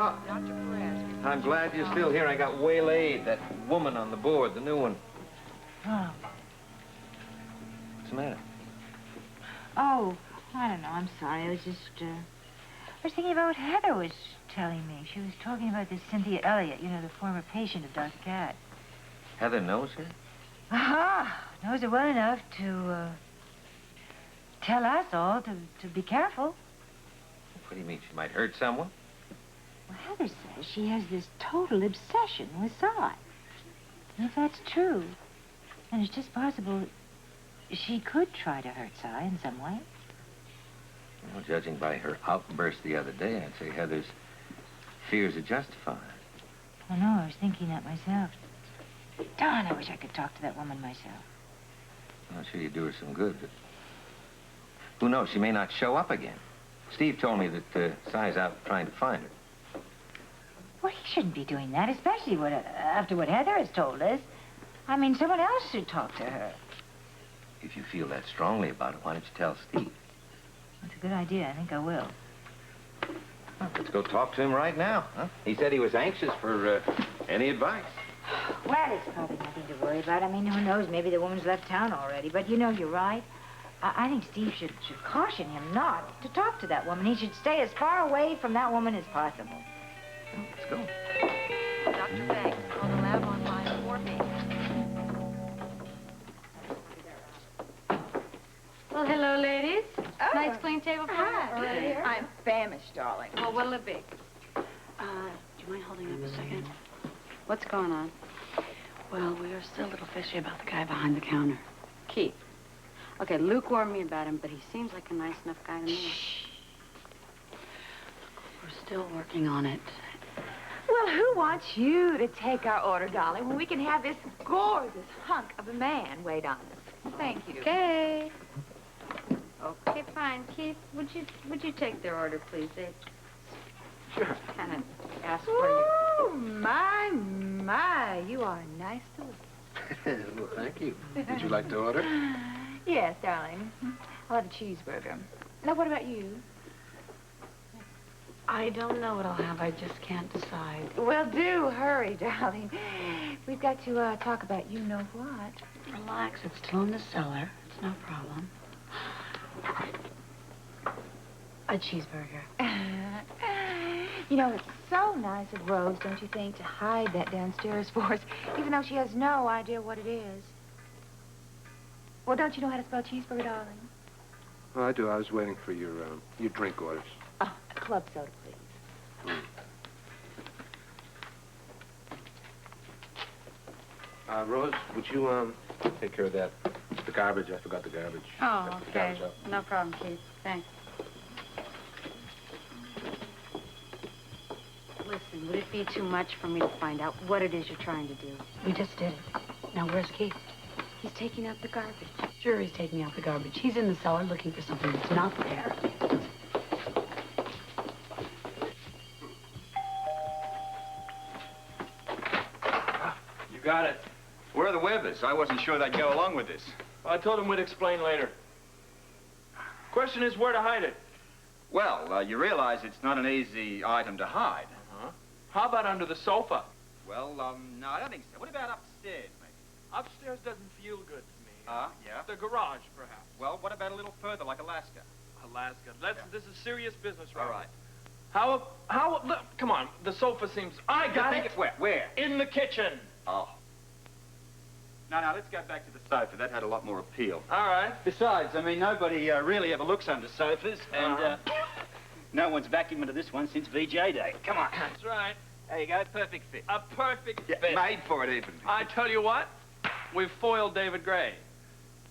Oh, Dr. Perez. I'm glad you're still here. I got waylaid. That woman on the board, the new one. Oh. What's the matter? Oh, I don't know. I'm sorry. I was thinking about what Heather was telling me. She was talking about this Cynthia Elliott, you know, the former patient of Dr. Katz. Heather knows her? Aha! Knows her well enough to, tell us all to be careful. What do you mean? She might hurt someone? Well, Heather says she has this total obsession with Cy. And if that's true, then it's just possible she could try to hurt Cy in some way. Well, judging by her outburst the other day, I'd say Heather's fears are justified. Oh, no, I was thinking that myself. Darn, I wish I could talk to that woman myself. I'm not sure you'd do her some good, but who knows? She may not show up again. Steve told me that Cy's out trying to find her. Well, he shouldn't be doing that, especially after what Heather has told us. I mean, someone else should talk to her. If you feel that strongly about it, why don't you tell Steve? That's a good idea. I think I will. Well, let's go talk to him right now, huh? He said he was anxious for any advice. Well, it's probably nothing to worry about. I mean, who knows? Maybe the woman's left town already. But, you know, you're right. I think Steve should caution him not to talk to that woman. He should stay as far away from that woman as possible. Well, let's go. Dr. Banks, call the lab on line 4B. Well, hello, ladies. Oh. Nice clean table for you. Earlier. I'm famished, darling. Well, what'll it be? Do you mind holding up a second? What's going on? Well, we are still a little fishy about the guy behind the counter. Keith. Okay, lukewarm me about him, but he seems like a nice enough guy to me. Shh. We're still working on it. Well, who wants you to take our order, darling, when we can have this gorgeous hunk of a man wait on us? Thank you. Okay. Okay, fine. Keith, would you take their order, please? They Sure. kind of asked for you. Oh, my, you are nice to look. Well, thank you. Would you like to order? Yes, darling. I'll have a cheeseburger. Now, what about you? I don't know what I'll have. I just can't decide. Well, do hurry, darling. We've got to talk about you know what. Relax. It's still in the cellar. It's no problem. A cheeseburger. You know, it's so nice of Rose, don't you think, to hide that downstairs for us, even though she has no idea what it is. Well, don't you know how to spell cheeseburger, darling? Oh, I do. I was waiting for your drink orders. Oh, a club soda, please. Rose, would you, take care of that? The garbage. I forgot the garbage. Oh, Put the okay. garbage up. No problem, Keith. Thanks. Listen, would it be too much for me to find out what it is you're trying to do? We just did it. Now, where's Keith? He's taking out the garbage. Sure, he's taking out the garbage. He's in the cellar looking for something that's not there. You got it. Where are the Webbers? I wasn't sure they'd go along with this. Well, I told him we'd explain later. Question is where to hide it. Well, you realize it's not an easy item to hide. How about under the sofa? Well, no, I don't think so. What about upstairs, maybe? Upstairs doesn't feel good to me. Yeah? The garage, perhaps. Well, what about a little further, like Alaska? Alaska. This is serious business, All right? right. Look, come on. The sofa seems... I got it. Where? In the kitchen. Oh. No, let's go back to the sofa. That had a lot more appeal. All right. Besides, I mean, nobody really ever looks under sofas, and no one's vacuumed into this one since VJ Day. Come on. That's right. There you go, perfect fit. A perfect fit. Made for it, even. I tell you what, we've foiled David Gray.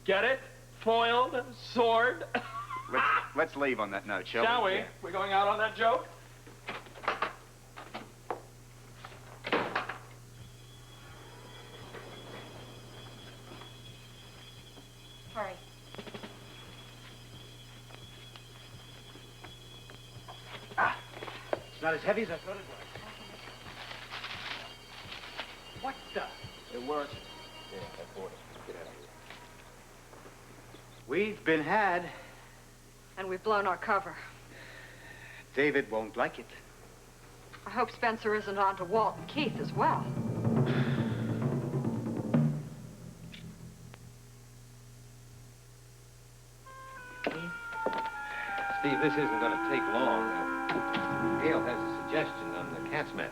Get it? Foiled, sword. Let's leave on that note, shall we? Shall we? Yeah. We're going out on that joke? Hurry. It's not as heavy as I thought it was. What the? It works. Yeah, that border. Get out of here. We've been had. And we've blown our cover. David won't like it. I hope Spencer isn't on to Walt and Keith as well. Steve, this isn't going to take long. Gail has a suggestion on the Katz matter.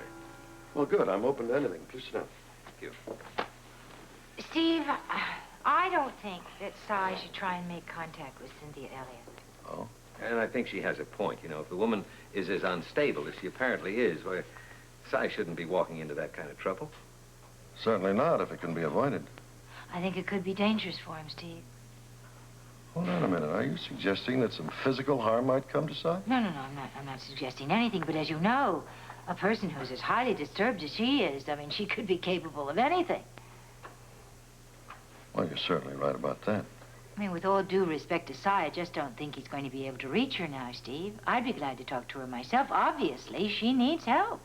Well, good. I'm open to anything. Please sit down. Thank you. Steve, I don't think that Cy should try and make contact with Cynthia Elliott. Oh? And I think she has a point. You know, if the woman is as unstable as she apparently is, well, Cy shouldn't be walking into that kind of trouble. Certainly not, if it can be avoided. I think it could be dangerous for him, Steve. Hold on a minute. Are you suggesting that some physical harm might come to Cy? No, I'm not suggesting anything, but as you know, a person who's as highly disturbed as she is, I mean, she could be capable of anything. Well, you're certainly right about that. I mean, with all due respect to Cy, I just don't think he's going to be able to reach her now, Steve. I'd be glad to talk to her myself. Obviously, she needs help.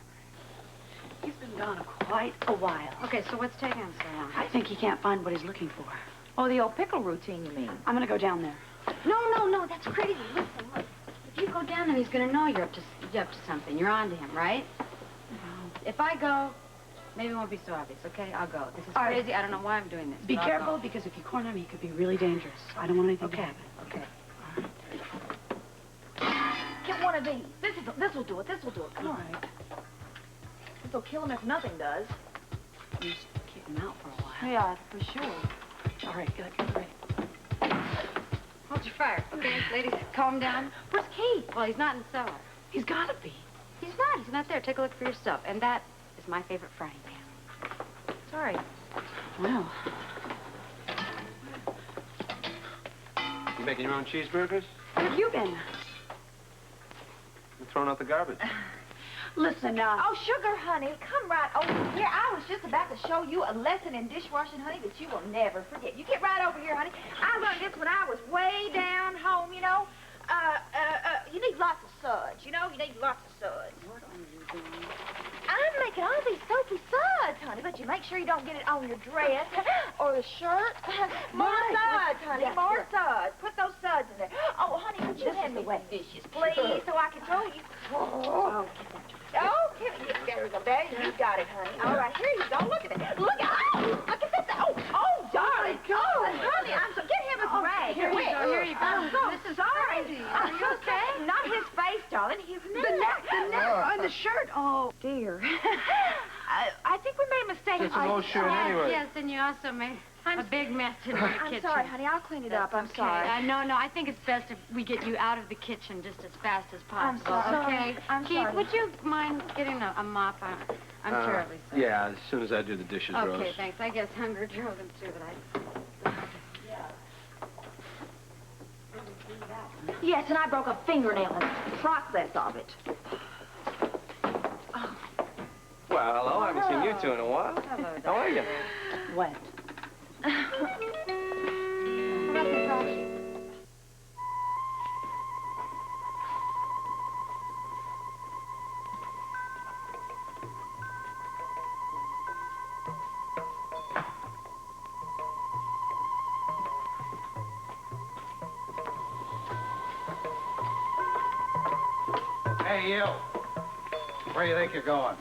He's been gone quite a while. Okay, so what's taking him so long? I think he can't find what he's looking for. Oh, the old pickle routine, you mean? I'm gonna go down there. No, that's crazy. Listen, look. If you go down there, he's gonna know you're up to something. You're on to him, right? If I go, maybe it won't be so obvious, okay? I'll go. This is crazy. I don't know why I'm doing this. Be careful, because if you corner him, he could be really dangerous. I don't want anything to happen. Okay. Get one of these. This will do it. Come on. right. This will kill him if nothing does. Just keep him out for a while. Yeah, for sure. All right, get ready. Hold your fire, okay? Ladies, calm down. Where's Keith? Well, he's not in the cellar. He's got to be. He's not there. Take a look for yourself. And that is my favorite frying pan. Sorry. Well, You making your own cheeseburgers? where have you been? You're throwing out the garbage. Listen, Oh, sugar, honey, come right over here. I was just about to show you a lesson in dishwashing, honey, that you will never forget. You get right over here, honey. I learned this when I was way down home, you know. You need lots of suds, you know? You need lots of suds. What are you doing? I'm making all these soapy suds, honey, but you make sure you don't get it on your dress or the shirt. More suds, honey, more suds. Put those suds in there. Oh, honey, would you hand me wet dishes, please, so I can show you? Oh, there we go. There, you got it, honey. All right, here you go. Look at that. Look at this. Oh, darling. Honey, get him a rag. Here you go. This is ours. Are you okay? Not his face, darling. His neck. The neck on the shirt. Oh, Dear. I think we made a mistake. It's an old shirt anyway. Yes, and you also made a big mess in the kitchen. I'm sorry, honey. I'll clean it up. I'm sorry. No, I think it's best if we get you out of the kitchen just as fast as I'm possible. sorry. Okay? I'm Keith, sorry. would you mind getting a mop? I'm terribly sorry. Yeah, as soon as I do the dishes, Rose. Okay, thanks. I guess hunger drove him to it. Yes, and I broke a fingernail in the process of it. Well, hello. I haven't seen you two in a while. Hello, How are you? wet. Hey, you. Where do you think you're going?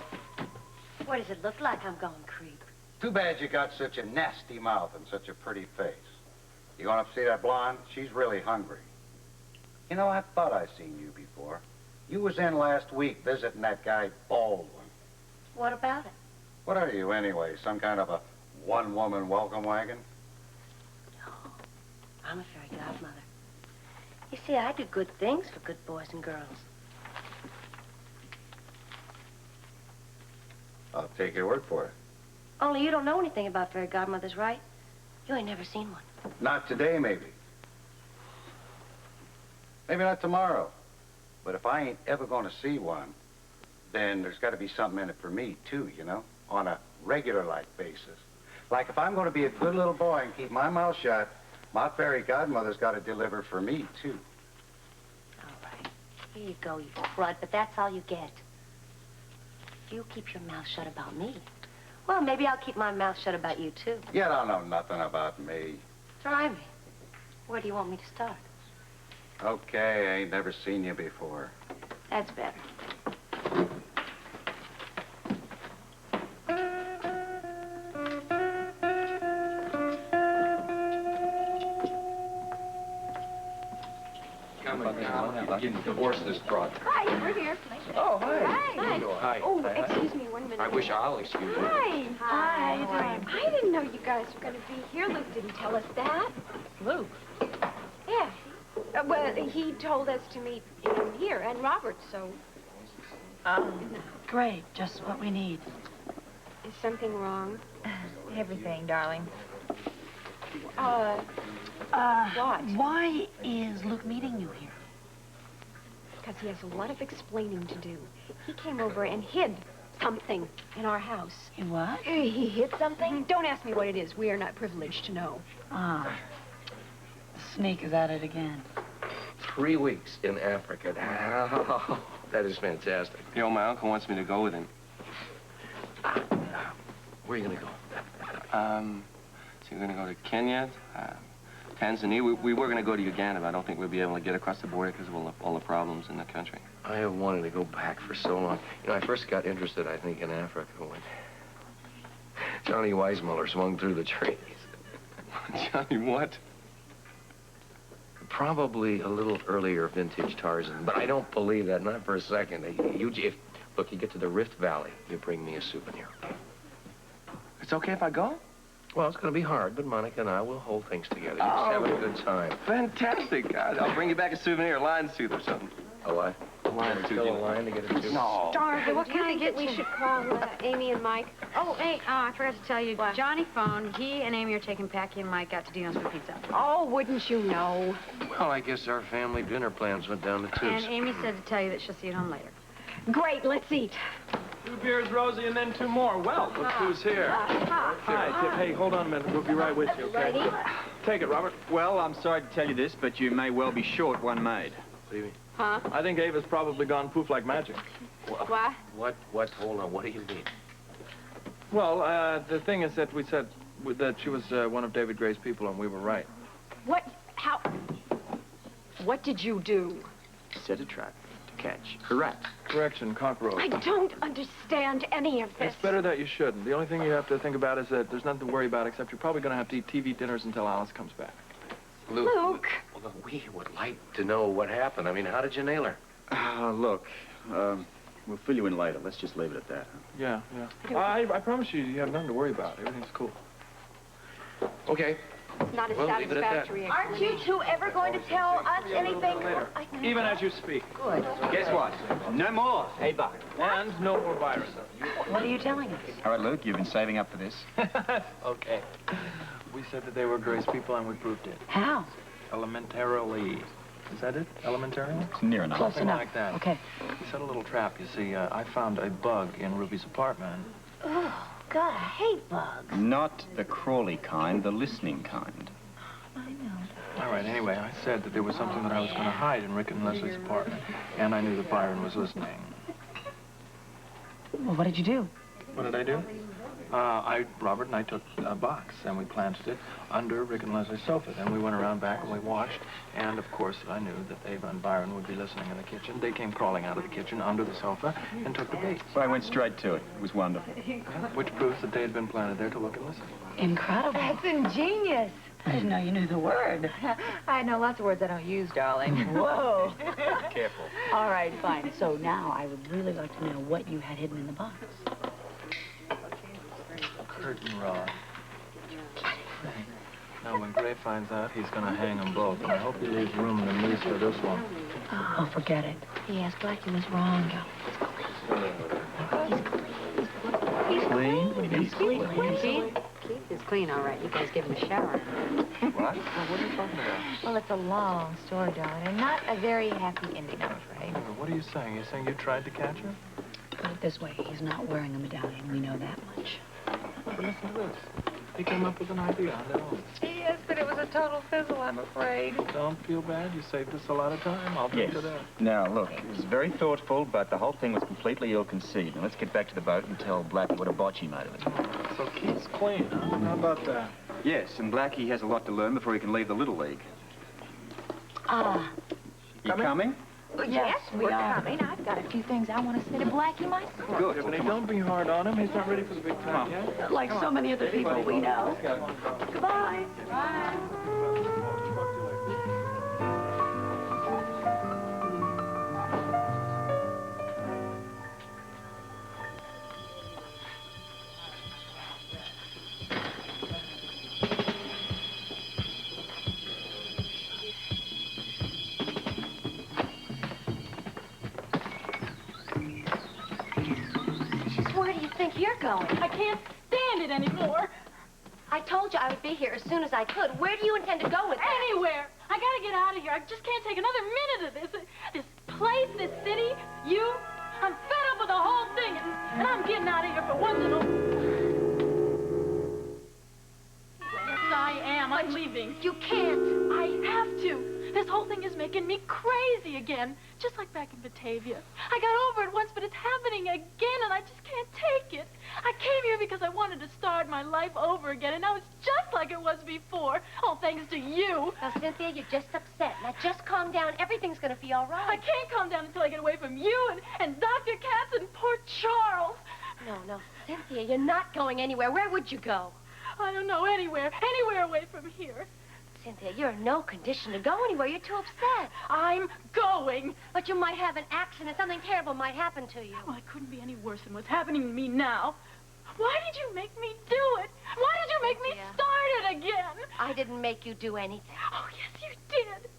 What does it look like I'm going, creep? Too bad you got such a nasty mouth and such a pretty face. You going up to see that blonde? She's really hungry. You know, I thought I seen you before. You was in last week visiting that guy Baldwin. What about it? What are you, anyway? Some kind of a one-woman welcome wagon? I'm a fairy godmother. You see, I do good things for good boys and girls. I'll take your word for it. Only you don't know anything about fairy godmothers, right? You ain't never seen one. Not today, maybe. Maybe not tomorrow. But if I ain't ever going to see one, then there's got to be something in it for me, too, you know? On a regular-like basis. Like if I'm going to be a good little boy and keep my mouth shut, my fairy godmother's got to deliver for me, too. All right. Here you go, you crud, but that's all you get. If you keep your mouth shut about me, well, maybe I'll keep my mouth shut about you, too. You don't know nothing about me. Try me. Where do you want me to start? Okay, I ain't never seen you before. That's better. you divorce this broad. Hi, we're here. Oh, hi. Hi. Hi. Oh, excuse me 1 minute. I wish I'll excuse you. Hi. Hi. I didn't know you guys were going to be here. Luke didn't tell us that. Luke? Yeah. Well, he told us to meet him here, and Robert, so... Great, just what we need. Is something wrong? Everything, darling. What? Why is Luke meeting you here? Because he has a lot of explaining to do. He came over and hid something in our house. He what? He hid something? Don't ask me what it is. We are not privileged to know. Ah. The sneak is at it again. 3 weeks in Africa. Oh, that is fantastic. You know, my uncle wants me to go with him. Where are you going to go? So we're going to go to Kenya, Tanzania. We were going to go to Uganda, but I don't think we'll be able to get across the border because of all the problems in the country. I have wanted to go back for so long. You know, I first got interested, I think, in Africa when Johnny Weissmuller swung through the trees. Johnny what? Probably a little earlier vintage Tarzan, but I don't believe that, not for a second. Look, you get to the Rift Valley, you bring me a souvenir. It's okay if I go? Well, it's going to be hard, but Monica and I will hold things together. You're just having a good time. Fantastic. I'll bring you back a souvenir, a lion's tooth or something. A what? A lion's tooth. Kill a lion to get a tooth? No. Darn, what kind of we should call Amy and Mike? Oh, hey, I forgot to tell you. What? Johnny phoned. He and Amy are taking Packy and Mike out to Dino's for pizza. Oh, wouldn't you know? Well, I guess our family dinner plans went down the tubes. And Amy said to tell you that she'll see you at home later. Great, let's eat. 2 beers, Rosie, and then 2 more. Well, look who's here. Hi, Tip. Hey, hold on a minute. We'll be right with you, okay? Ready? Take it, Robert. Well, I'm sorry to tell you this, but you may well be short one maid. What do you mean? Huh? I think Ava's probably gone poof like magic. What? What? Hold on. What do you mean? Well, the thing is that we said that she was one of David Gray's people, and we were right. What? How? What did you do? Set a trap to catch. Correct. Correction, cockroach. I don't understand any of this. It's better that you shouldn't. The only thing you have to think about is that there's nothing to worry about except you're probably going to have to eat TV dinners until Alice comes back. Luke. Well, we would like to know what happened. I mean, how did you nail her? Look, we'll fill you in later. Let's just leave it at that. Yeah. I promise you, you have nothing to worry about. Everything's cool. Okay. Not a Well, leave it at that. satisfactory Aren't you two ever going to tell us anything? Later. Even as you speak. Good. Guess what? No more. Hey, Buck. And no more virus. What are you telling us? All right, Luke, you've been saving up for this. Okay. We said that they were Gray's people, and we proved it. How? Elementarily. Is that it? Elementarily? Near enough. Close Something enough. like that. Okay. We set a little trap. You see, I found a bug in Ruby's apartment. Oh, God, I hate bugs. Not the crawly kind, the listening kind. I know. All right, anyway, I said that there was something that I was going to hide in Rick and Leslie's apartment, and I knew that Byron was listening. Well, what did you do? What did I do? Robert and I took a box, and we planted it under Rick and Leslie's sofa. Then we went around back, and we watched, and, of course, I knew that Ava and Byron would be listening in the kitchen. They came crawling out of the kitchen under the sofa and took the bait. So I went straight to it. It was wonderful. Which proves that they had been planted there to look and listen. Incredible. That's ingenious. I didn't know you knew the word. I know lots of words I don't use, darling. Whoa. Careful. All right, fine. So now I would really like to know what you had hidden in the box. Curtain rod. Now, when Gray finds out, he's going to hang them both, and I hope he leaves room in the knees for this one. Oh, forget it. Yes, Blackie was wrong. Clean? He's clean. Keith is clean, all right. You guys give him a shower. What? Well, what are you talking about? Well, it's a long story, darling, and not a very happy ending, I'm afraid. What are you saying? You're saying you tried to catch her? Put it this way. He's not wearing a medallion. We know that much. But listen to this. He came up with an idea on their own. Yes, but it was a total fizzle, I'm afraid. Don't feel bad. You saved us a lot of time. I'll take to that. Now, look, it was very thoughtful, but the whole thing was completely ill-conceived. Now, let's get back to the boat and tell Blackie what a botch he made of it. So Keith's clean, huh? How about that? Yes, and Blackie has a lot to learn before he can leave the Little League. You coming? Yes, we're coming. I've got a few things I want to say to Blackie myself. Good. Tiffany, don't be hard on him. He's not ready for the big time yet. Like so many other people we know. Goodbye. Bye. think you're going? I can't stand it anymore. I told you I would be here as soon as I could. Where do you intend to go with that? Anywhere. I gotta get out of here. I just can't take another minute of this. This place, this city, you. I'm fed up with the whole thing, and I'm getting out of here for one little... Yes, I am. I'm leaving. You can't. I have to. This whole thing is making me crazy again, just like back in Batavia. I got over it once, but it's happening again, and I just can't take it. I came here because I wanted to start my life over again, and now it's just like it was before. All thanks to you. Now, Cynthia, you're just upset. Now, just calm down. Everything's going to be all right. I can't calm down until I get away from you and Dr. Katz and poor Charles. No, Cynthia, you're not going anywhere. Where would you go? I don't know, anywhere away from here. Cynthia, you're in no condition to go anywhere. You're too upset. I'm going. But you might have an accident. Something terrible might happen to you. Well, it couldn't be any worse than what's happening to me now. Why did you make me do it? Why did you make me start it again? I didn't make you do anything. Oh, yes, you did.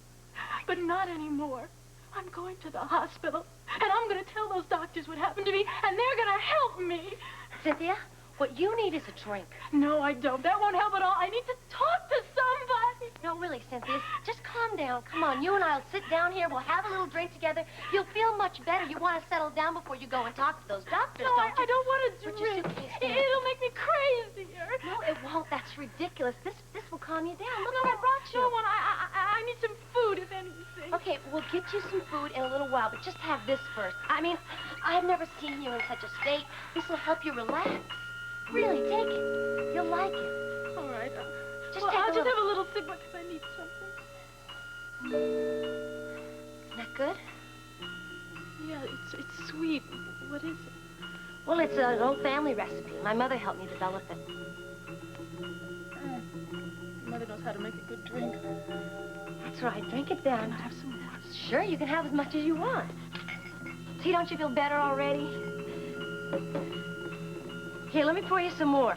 But not anymore. I'm going to the hospital, and I'm going to tell those doctors what happened to me, and they're going to help me. Cynthia, what you need is a drink. No, I don't. That won't help at all. I need to talk to somebody. No, really, Cynthia, just calm down. Come on, you and I'll sit down here. We'll have a little drink together. You'll feel much better. You want to settle down before you go and talk to those doctors, No, don't you? I don't want to Put your drink. suitcase down. It'll make me crazier. No, it won't. That's ridiculous. This will calm you down. Look what I brought you. No, I need some food, if anything. Okay, we'll get you some food in a little while, but just have this first. I mean, I've never seen you in such a state. This will help you relax. Really, take it. You'll like it. All right. Just I'll just have a little sip because I need something. Isn't that good? Yeah, it's sweet. What is it? Well, it's an old family recipe. My mother helped me develop it. Mother knows how to make a good drink. That's right. Drink it down. Can I have some more? Sure, you can have as much as you want. See, don't you feel better already? Here, let me pour you some more.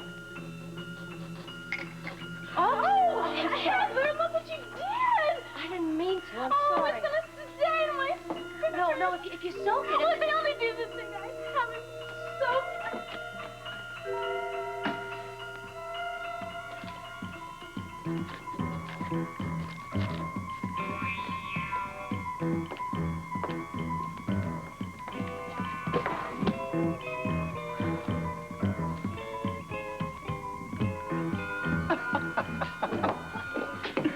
Oh, Heather, look what you did! I didn't mean to. I'm Oh, sorry. it's gonna stain my skirt. No, if you soak it... Well, the only decent thing I have is soap.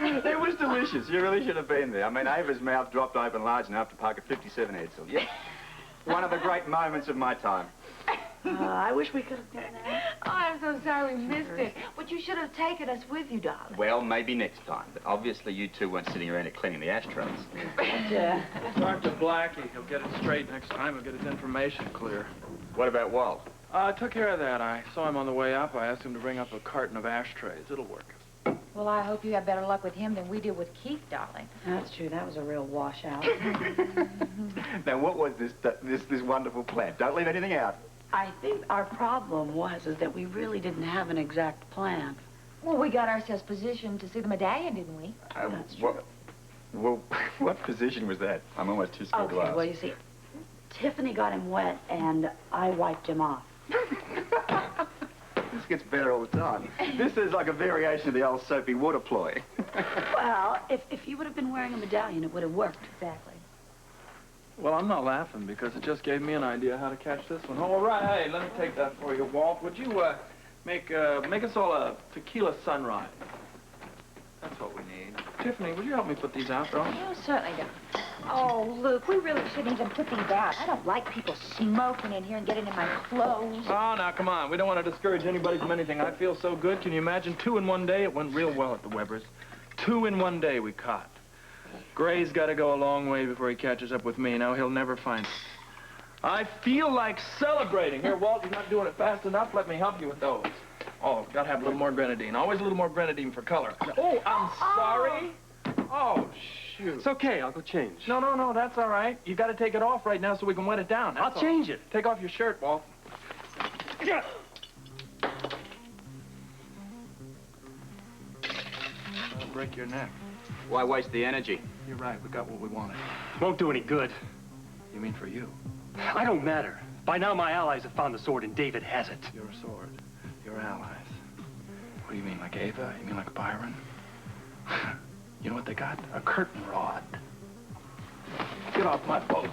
It was delicious. You really should have been there. I mean, Ava's mouth dropped open large enough to park a 57 Edsel. Yeah. One of the great moments of my time. I wish we could have done that. Oh, I'm so sorry we missed it. But you should have taken us with you, darling. Well, maybe next time. But obviously you two weren't sitting around here cleaning the ashtrays. Dr. Blackie, he'll get it straight next time. He'll get his information clear. What about Walt? I took care of that. I saw him on the way up. I asked him to bring up a carton of ashtrays. It'll work. Well, I hope you have better luck with him than we did with Keith, darling. That's true. That was a real washout. Now, what was this wonderful plan? Don't leave anything out. I think our problem is that we really didn't have an exact plan. Well, we got ourselves positioned to see the medallion, didn't we? That's true. Well, what position was that? I'm almost too scared to Okay, ask. well, you see, Tiffany got him wet, and I wiped him off. This gets better all the time. This is like a variation of the old soapy water ploy. Well, if you would have been wearing a medallion, it would have worked. Exactly. Well, I'm not laughing because it just gave me an idea how to catch this one. All right, hey, let me take that for you, Walt. Would you make us all a tequila sunrise? That's what we need. Tiffany, would you help me put these out, though? Oh, certainly, darling. Oh, Luke, we really shouldn't even put these out. I don't like people smoking in here and getting in my clothes. Oh, now, come on. We don't want to discourage anybody from anything. I feel so good. Can you imagine? 2 in 1 day? It went real well at the Webbers. 2 in 1 day we caught. Gray's got to go a long way before he catches up with me. Now, he'll never find us. I feel like celebrating. Here, Walt, you're not doing it fast enough. Let me help you with those. Oh, got to have a little more grenadine. Always a little more grenadine for color. Oh, I'm sorry. Oh, shoot. It's okay. I'll go change. No, that's all right. You got to take it off right now so we can wet it down. I'll change it. Take off your shirt, Walt. Yeah. That'll break your neck. Why waste the energy? You're right. We got what we wanted. Won't do any good. You mean for you? I don't matter. By now, my allies have found the sword, and David has it. Your sword. Your allies. What do you mean, like Ava? You mean like Byron? You know what they got? A curtain rod. Get off my boat.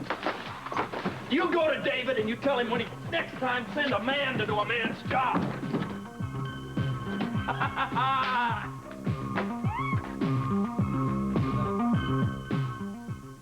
You go to David and you tell him when he next time send a man to do a man's job.